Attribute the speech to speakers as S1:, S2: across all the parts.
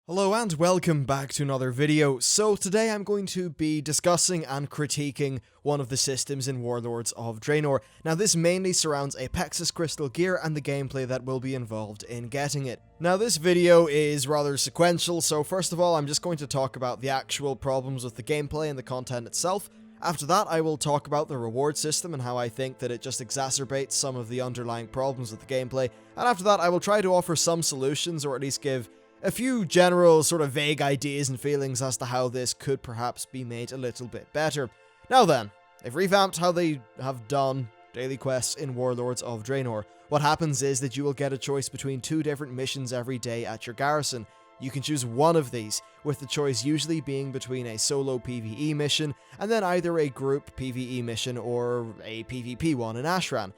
S1: Hello and welcome back to another video. So today I'm going to be discussing and critiquing one of the systems in Warlords of Draenor. Now this mainly surrounds Apexis crystal gear and the gameplay that will be involved in getting it. Now this video is rather sequential, so first of all I'm just going to talk about the actual problems with the gameplay and the content itself. After that I will talk about the reward system and how I think that it just exacerbates some of the underlying problems with the gameplay. And after that I will try to offer some solutions, or at least give a few general sort of vague ideas and feelings as to how this could perhaps be made a little bit better. Now then, they've revamped how they have done daily quests in Warlords of Draenor. What happens is that you will get a choice between two different missions every day at your garrison. You can choose one of these, with the choice usually being between a solo PvE mission and then either a group PvE mission or a PvP one in Ashran.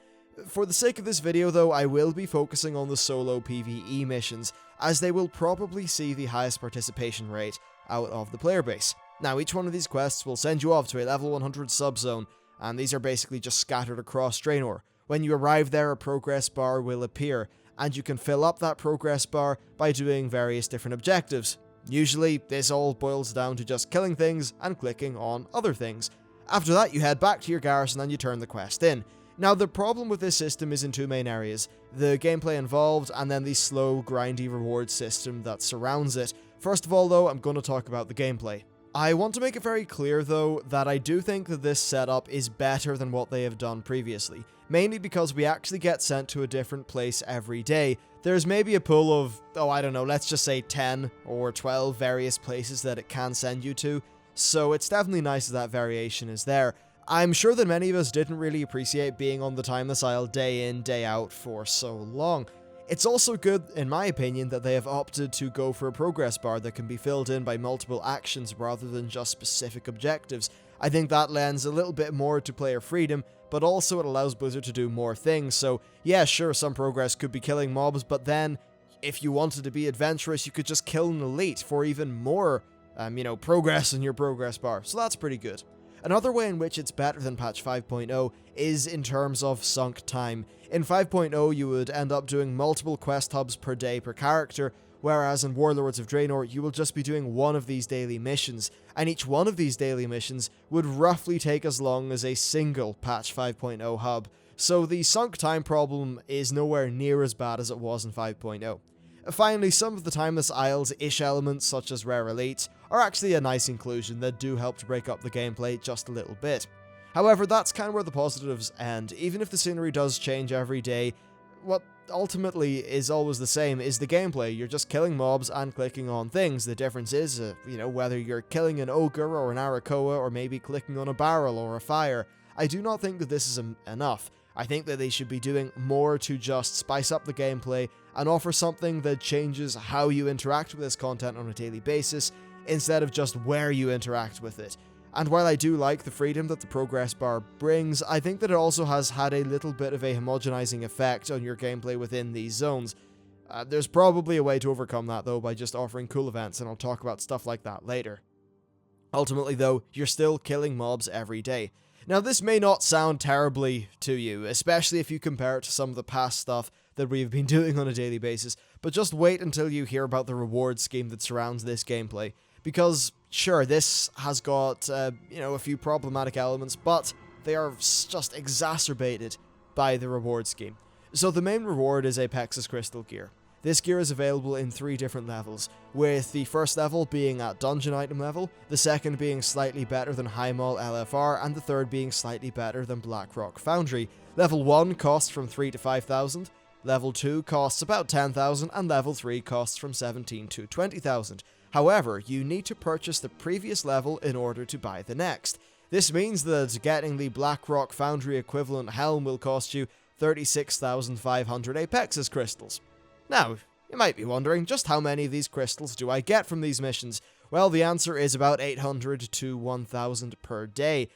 S1: For the sake of this video though, I will be focusing on the solo PvE missions, as they will probably see the highest participation rate out of the player base. Now each one of these quests will send you off to a level 100 subzone, and these are basically just scattered across Draenor. When you arrive there, a progress bar will appear, and you can fill up that progress bar by doing various different objectives. Usually this all boils down to just killing things and clicking on other things. After that you head back to your garrison and you turn the quest in. Now the problem with this system is in two main areas: the gameplay involved and then the slow, grindy reward system that surrounds it. First of all though, I'm going to talk about the gameplay. I want to make it very clear though that I do think that this setup is better than what they have done previously, mainly because we actually get sent to a different place every day. There's maybe a pool of, I don't know, let's just say 10 or 12 various places that it can send you to, so it's definitely nice that variation is there. I'm sure that many of us didn't really appreciate being on the Timeless Isle day in, day out for so long. It's also good, in my opinion, that they have opted to go for a progress bar that can be filled in by multiple actions rather than just specific objectives. I think that lends a little bit more to player freedom, but also it allows Blizzard to do more things. So yeah, sure, some progress could be killing mobs, but then if you wanted to be adventurous, you could just kill an elite for even more, progress in your progress bar. So that's pretty good. Another way in which it's better than patch 5.0 is in terms of sunk time. In 5.0 you would end up doing multiple quest hubs per day per character, whereas in Warlords of Draenor you will just be doing one of these daily missions, and each one of these daily missions would roughly take as long as a single patch 5.0 hub, so the sunk time problem is nowhere near as bad as it was in 5.0. Finally, some of the Timeless Isles-ish elements, such as rare elites, are actually a nice inclusion that do help to break up the gameplay just a little bit. However, that's kind of where the positives end. Even if the scenery does change every day, what ultimately is always the same is the gameplay. You're just killing mobs and clicking on things. The difference is, whether you're killing an ogre or an Arakoa, or maybe clicking on a barrel or a fire. I do not think that this is enough. I think that they should be doing more to just spice up the gameplay and offer something that changes how you interact with this content on a daily basis, instead of just where you interact with it. And while I do like the freedom that the progress bar brings, I think that it also has had a little bit of a homogenizing effect on your gameplay within these zones. There's probably a way to overcome that though by just offering cool events, and I'll talk about stuff like that later. Ultimately though, you're still killing mobs every day. Now this may not sound terribly to you, especially if you compare it to some of the past stuff that we've been doing on a daily basis, but just wait until you hear about the reward scheme that surrounds this gameplay. Because, sure, this has got, a few problematic elements, but they are just exacerbated by the reward scheme. So the main reward is Apexis crystal gear. This gear is available in 3 different levels, with the first level being at dungeon item level, the second being slightly better than Highmaul LFR, and the third being slightly better than Blackrock Foundry. Level 1 costs from 3 to 5,000, level 2 costs about 10,000, and level 3 costs from 17 to 20,000. However, you need to purchase the previous level in order to buy the next. This means that getting the Blackrock Foundry equivalent helm will cost you 36,500 Apexis crystals. Now, you might be wondering, just how many of these crystals do I get from these missions? Well, the answer is about 800 to 1,000 per day.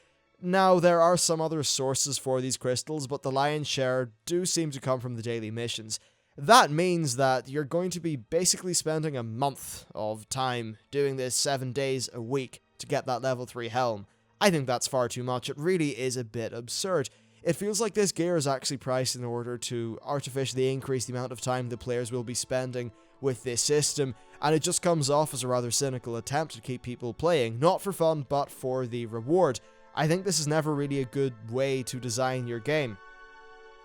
S1: Now, there are some other sources for these crystals, but the lion's share do seem to come from the daily missions. That means that you're going to be basically spending a month of time doing this 7 days a week to get that level 3 helm. I think that's far too much. It really is a bit absurd. It feels like this gear is actually priced in order to artificially increase the amount of time the players will be spending with this system, and it just comes off as a rather cynical attempt to keep people playing, not for fun, but for the reward. I think this is never really a good way to design your game,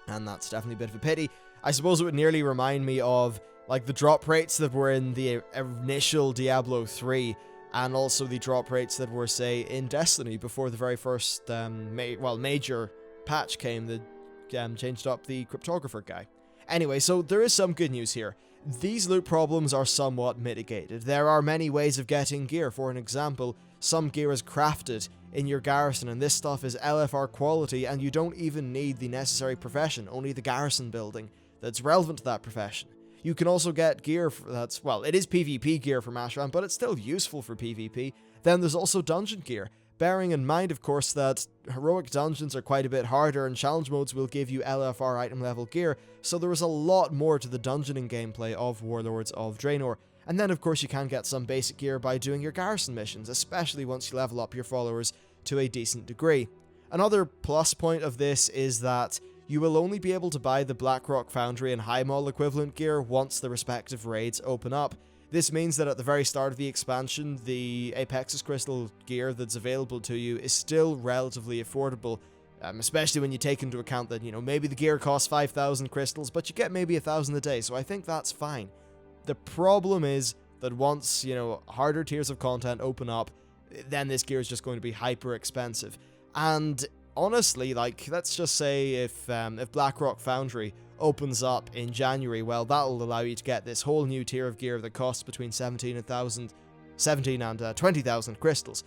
S1: and that's definitely a bit of a pity. I suppose it would nearly remind me of like the drop rates that were in the initial Diablo 3, and also the drop rates that were, say, in Destiny before the very first major patch came that changed up the cryptographer guy. Anyway, so there is some good news here. These loot problems are somewhat mitigated. There are many ways of getting gear. For an example, some gear is crafted in your garrison, and this stuff is LFR quality, and you don't even need the necessary profession, only the garrison building that's relevant to that profession. You can also get gear that's, well, it is PvP gear from Ashram, but it's still useful for PvP. Then there's also dungeon gear, bearing in mind, of course, that heroic dungeons are quite a bit harder, and challenge modes will give you LFR item level gear, so there is a lot more to the dungeoning gameplay of Warlords of Draenor. And then, of course, you can get some basic gear by doing your garrison missions, especially once you level up your followers to a decent degree. Another plus point of this is that you will only be able to buy the Blackrock Foundry and High Mall equivalent gear once the respective raids open up. This means that at the very start of the expansion, the Apexis Crystal gear that's available to you is still relatively affordable, especially when you take into account that, you know, maybe the gear costs 5,000 crystals, but you get maybe 1,000 a day, so I think that's fine. The problem is that once, you know, harder tiers of content open up, then this gear is just going to be hyper expensive. And honestly, like, let's just say if Blackrock Foundry opens up in January, well, that'll allow you to get this whole new tier of gear that costs between 17 and 20,000 crystals.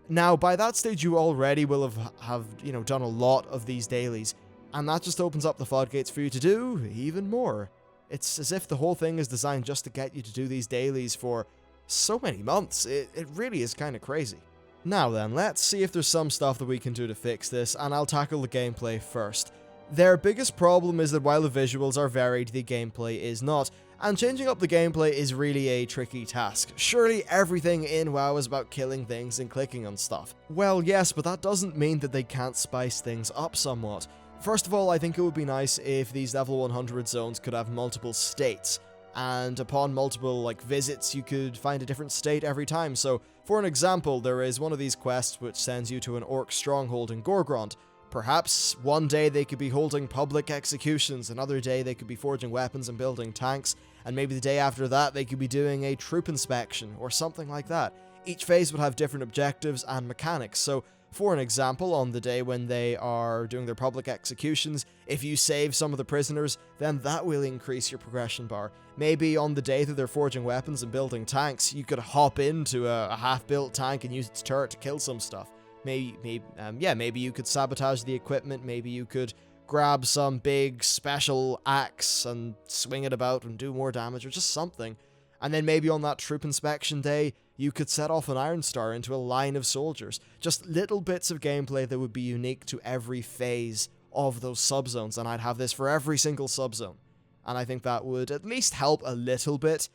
S1: Now, by that stage, you already will have you know, done a lot of these dailies, and that just opens up the floodgates for you to do even more. It's as if the whole thing is designed just to get you to do these dailies for so many months. It really is kind of crazy. Now then, let's see if there's some stuff that we can do to fix this, and I'll tackle the gameplay first. Their biggest problem is that while the visuals are varied, the gameplay is not, and changing up the gameplay is really a tricky task. Surely everything in WoW is about killing things and clicking on stuff. Well, yes, but that doesn't mean that they can't spice things up somewhat. First of all, I think it would be nice if these level 100 zones could have multiple states, and upon multiple visits you could find a different state every time. So for an example, there is one of these quests which sends you to an orc stronghold in Gorgrond. Perhaps one day they could be holding public executions, another day they could be forging weapons and building tanks, and maybe the day after that they could be doing a troop inspection or something like that. Each phase would have different objectives and mechanics. So for an example, on the day when they are doing their public executions, if you save some of the prisoners, then that will increase your progression bar. Maybe on the day that they're forging weapons and building tanks, you could hop into a half-built tank and use its turret to kill some stuff. Maybe you could sabotage the equipment, maybe you could grab some big special axe and swing it about and do more damage, or just something. And then maybe on that troop inspection day, you could set off an Iron Star into a line of soldiers. Just little bits of gameplay that would be unique to every phase of those subzones, and I'd have this for every single subzone. And I think that would at least help a little bit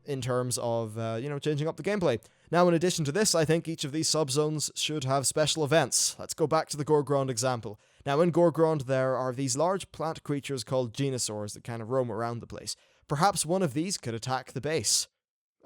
S1: in terms of, changing up the gameplay. Now, in addition to this, I think each of these subzones should have special events. Let's go back to the Gorgrond example. Now, in Gorgrond, there are these large plant creatures called Genosaurs that kind of roam around the place. Perhaps one of these could attack the base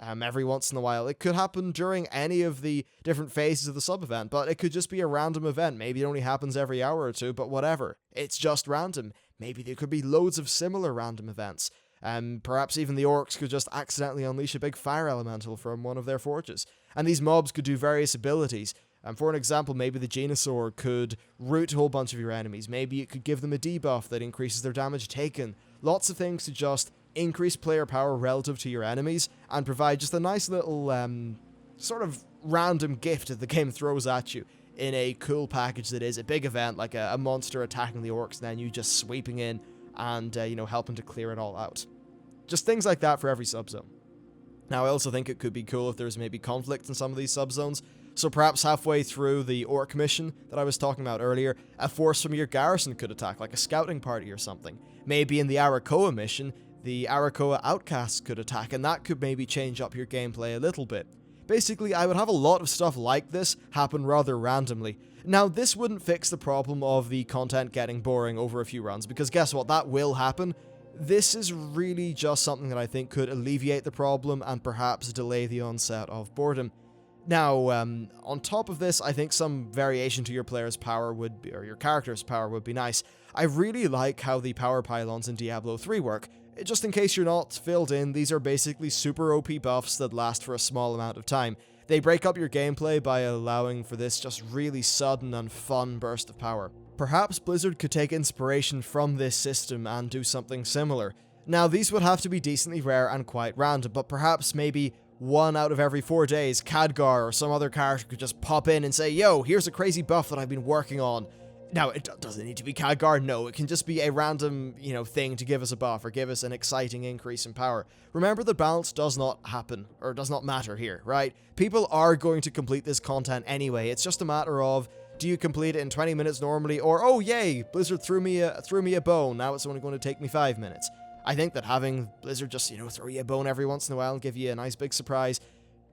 S1: every once in a while. It could happen during any of the different phases of the sub-event, but it could just be a random event. Maybe it only happens every hour or two, but whatever. It's just random. Maybe there could be loads of similar random events. Perhaps even the orcs could just accidentally unleash a big fire elemental from one of their forges. And these mobs could do various abilities. For an example, maybe the Genosaur could root a whole bunch of your enemies. Maybe it could give them a debuff that increases their damage taken. Lots of things to just increase player power relative to your enemies, and provide just a nice little, sort of random gift that the game throws at you in a cool package that is a big event, like a monster attacking the orcs, and then you just sweeping in and, helping to clear it all out. Just things like that for every subzone. Now, I also think it could be cool if there's maybe conflict in some of these subzones. So perhaps halfway through the orc mission that I was talking about earlier, a force from your garrison could attack, like a scouting party or something. Maybe in the Arakoa mission, the Arakoa outcasts could attack, and that could maybe change up your gameplay a little bit. Basically, I would have a lot of stuff like this happen rather randomly. Now, this wouldn't fix the problem of the content getting boring over a few runs, because guess what? That will happen. This is really just something that I think could alleviate the problem and perhaps delay the onset of boredom. Now, on top of this, I think some variation to your player's power would be, or your character's power would be nice. I really like how the power pylons in Diablo 3 work. Just in case you're not filled in, these are basically super OP buffs that last for a small amount of time. They break up your gameplay by allowing for this just really sudden and fun burst of power. Perhaps Blizzard could take inspiration from this system and do something similar. Now, these would have to be decently rare and quite random, but perhaps maybe 1 out of every 4 days, Khadgar or some other character could just pop in and say, yo, here's a crazy buff that I've been working on. Now, it doesn't need to be Khadgar, no, it can just be a random, thing to give us a buff or give us an exciting increase in power. Remember that balance does not happen, or does not matter here, right? People are going to complete this content anyway, it's just a matter of, do you complete it in 20 minutes normally, or, oh yay, Blizzard threw me a bone, now it's only going to take me 5 minutes. I think that having Blizzard just, throw you a bone every once in a while and give you a nice big surprise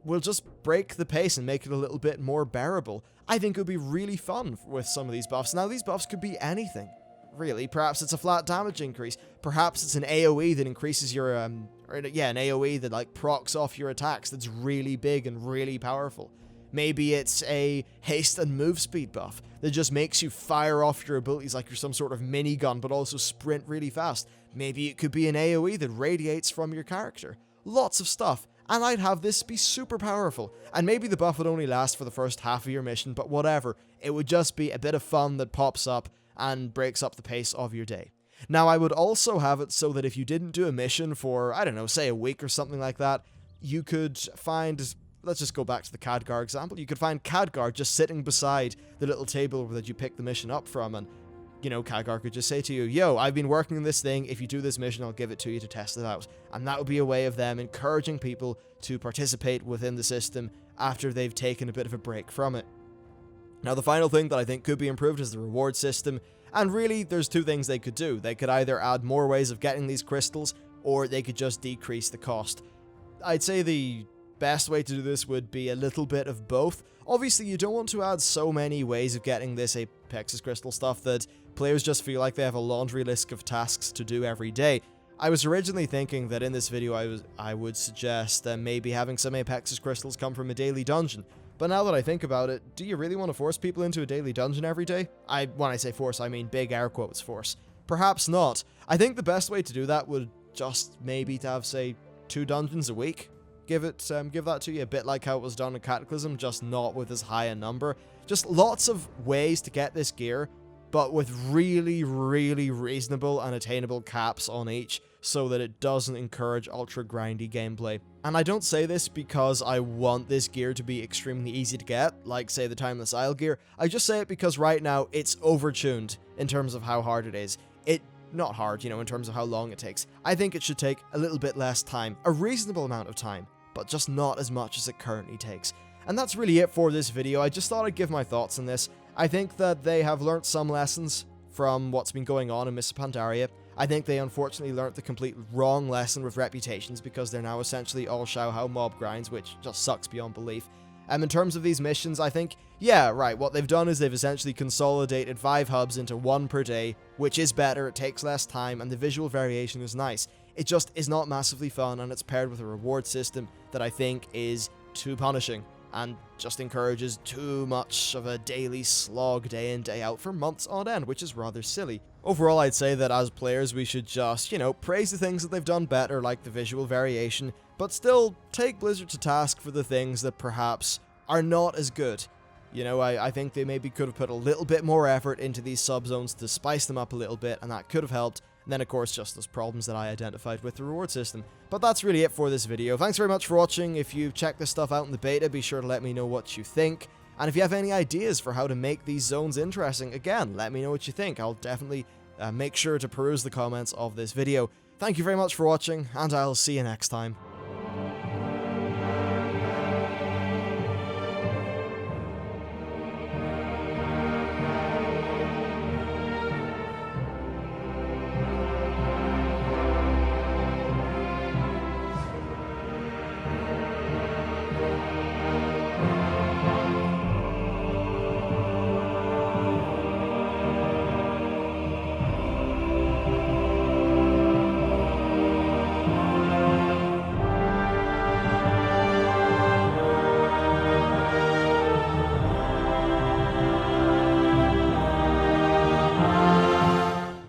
S1: will just break the pace and make it a little bit more bearable. I think it would be really fun with some of these buffs. Now, these buffs could be anything, really. Perhaps it's a flat damage increase. Perhaps it's an AoE that increases your, an AoE that, like, procs off your attacks that's really big and really powerful. Maybe it's a haste and move speed buff that just makes you fire off your abilities like you're some sort of minigun, but also sprint really fast. Maybe it could be an AoE that radiates from your character. Lots of stuff. And I'd have this be super powerful. And maybe the buff would only last for the first half of your mission, but whatever. It would just be a bit of fun that pops up and breaks up the pace of your day. Now, I would also have it so that if you didn't do a mission for, I don't know, say a week or something like that, you could find, let's just go back to the Khadgar example, you could find Khadgar just sitting beside the little table that you pick the mission up from, and Khadgar could just say to you, yo, I've been working on this thing, if you do this mission, I'll give it to you to test it out. And that would be a way of them encouraging people to participate within the system after they've taken a bit of a break from it. Now, the final thing that I think could be improved is the reward system, and really, there's 2 things they could do. They could either add more ways of getting these crystals, or they could just decrease the cost. I'd say the best way to do this would be a little bit of both. Obviously, you don't want to add so many ways of getting this Apexis crystal stuff that players just feel like they have a laundry list of tasks to do every day. I was originally thinking that in this video I would suggest maybe having some Apexis crystals come from a daily dungeon. But now that I think about it, do you really want to force people into a daily dungeon every day? When I say force, I mean big air quotes force. Perhaps not. I think the best way to do that would just maybe to have, say, 2 dungeons a week. Give that to you, a bit like how it was done in Cataclysm, just not with as high a number. Just lots of ways to get this gear, but with really, really reasonable and attainable caps on each, so that it doesn't encourage ultra grindy gameplay. And I don't say this because I want this gear to be extremely easy to get, like say the Timeless Isle gear. I just say it because right now it's overtuned in terms of how hard it is. Not hard, in terms of how long it takes. I think it should take a little bit less time, a reasonable amount of time, but just not as much as it currently takes. And that's really it for this video. I just thought I'd give my thoughts on this. I think that they have learnt some lessons from what's been going on in Mists of Pandaria. I think they unfortunately learnt the complete wrong lesson with reputations, because they're now essentially all Xiaohao mob grinds, which just sucks beyond belief. In terms of these missions, I think, yeah, right, what they've done is they've essentially consolidated 5 hubs into 1 per day, which is better, it takes less time, and the visual variation is nice. It just is not massively fun, and it's paired with a reward system that I think is too punishing, and just encourages too much of a daily slog day in day out for months on end, which is rather silly. Overall, I'd say that as players we should just, praise the things that they've done better, like the visual variation, but still take Blizzard to task for the things that perhaps are not as good. I think they maybe could have put a little bit more effort into these subzones to spice them up a little bit, and that could have helped. And then, of course, just those problems that I identified with the reward system. But that's really it for this video. Thanks very much for watching. If you've checked this stuff out in the beta, be sure to let me know what you think. And if you have any ideas for how to make these zones interesting, again, let me know what you think. I'll definitely make sure to peruse the comments of this video. Thank you very much for watching, and I'll see you next time.